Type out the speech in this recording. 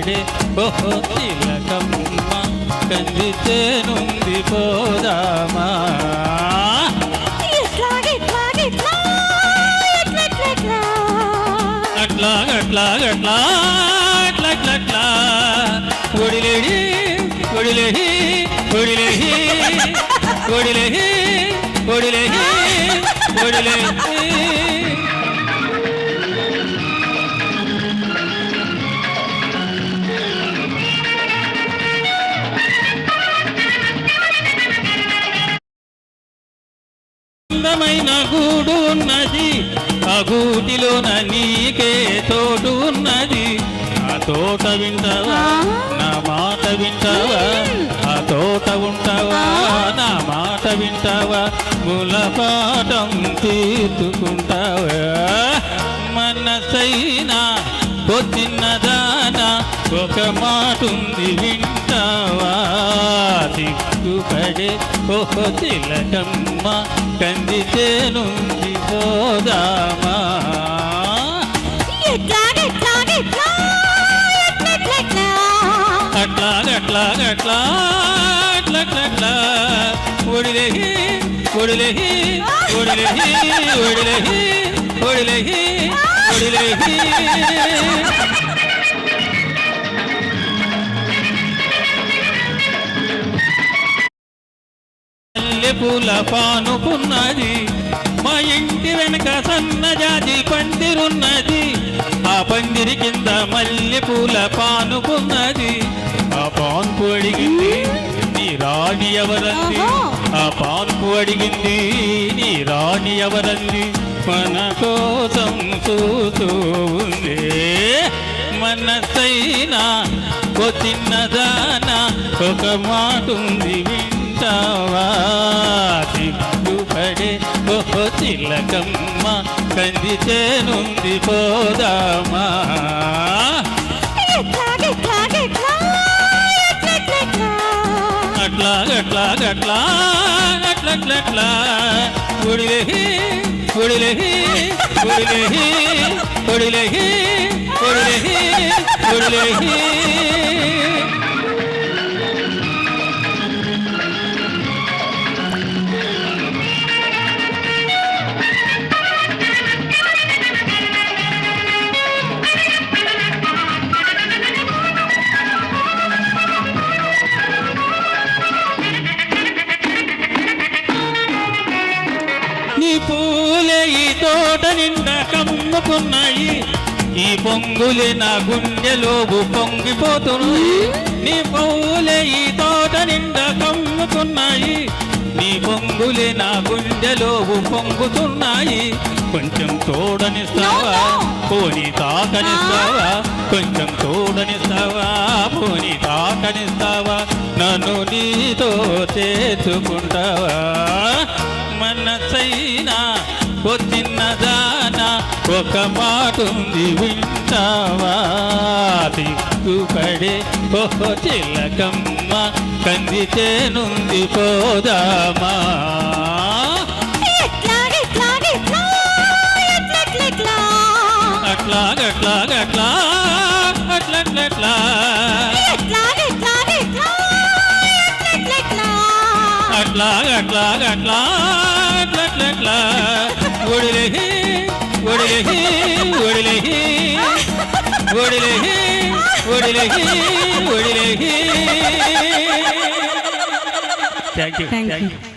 పడే ఓహో తిలకమ్మ కందితే నుండి పోదామా అట్లా అట్లా అట్లా అట్లా అట్లా అట్లా ఒడిలేడి ఒడిలేహి ఒడిలేహి ఒడిలేహి ఒడిలేహి ఒడిలేహి అందమైన గూడు ఉన్నది ఆ గూటిలోన నీకే తోటు ఉన్నది ఆ తోట వింటావా నా మాట వింటావా ఆ తోట ఉంటావా నా మాట వింటావా ములపాటం తీర్చుకుంటావా మనసైనా పొద్దున్నదానా ఒక మాటుంది వింటావా సిగ్గుపడే ఓహో తిలకమ్మ కందితే నుండి పోదామా అట్లా అట్లా అట్లా అట్లా అట్లా ఒడిలేహి ఒడిలేహి ఒడిలేహి ఒడిలేహి ఒడిలేహి ఒడిలేహి పూల పానుకున్నది మా ఇంటి వెనక సన్నజాజి పందిరున్నది ఆ పందిరి కింద మల్లె పూల పానుకున్నది ఆ పాన్పు అడిగింది నీ రాణి ఎవరంది ఆ పాన్పు అడిగింది నీ రాణి ఎవరంది మన కోసం చూస్తూ ఉంది మనసైనా ఓ చిన్నదానా ఒక మాటుంది వింటావా సిగ్గుపడే ఓహో తిలకమ్మ కందితే నుండి పోదామా అట్లా అట్లా అట్లా అట్లా అట్లా అట్లా ఒడిలేహి ఒడిలేహి ఒడిలేహి ఒడిలేహి ఒడిలేహి ఒడిలేహి నీ పూలే ఈ తోట నిండా కమ్ముకున్నాయి ఈ పొంగులే నా గుండెలోబు పొంగిపోతున్నాయి నీ పూలే ఈ తోట నిండా కమ్ముకున్నాయి నీ పొంగులే నా గుండెలోబు పొంగుతున్నాయి కొంచెం తోడనిస్తావా పోనీ తాకనిస్తావా కొంచెం తోడనిస్తావా పోనీ తాకనిస్తావా నన్ను నీతో చేసుకుంటావా మనసైనా ఓ చిన్నదానా ఒక మాటుంది వింటావా సిగ్గుపడే ఓహో చిలకమ్మ కందితే నుండి పోదామా అట్లా అట్లా అట్లా అట్లా అట్లా అట్లా అట్లా అట్లా అట్లా అట్లా ఒడిలేహి ఒడిలేహి ఒడిలేహి ఒడిలేహి ఒడిలేహి ఒడిలేహి థ్యాంక్ యూ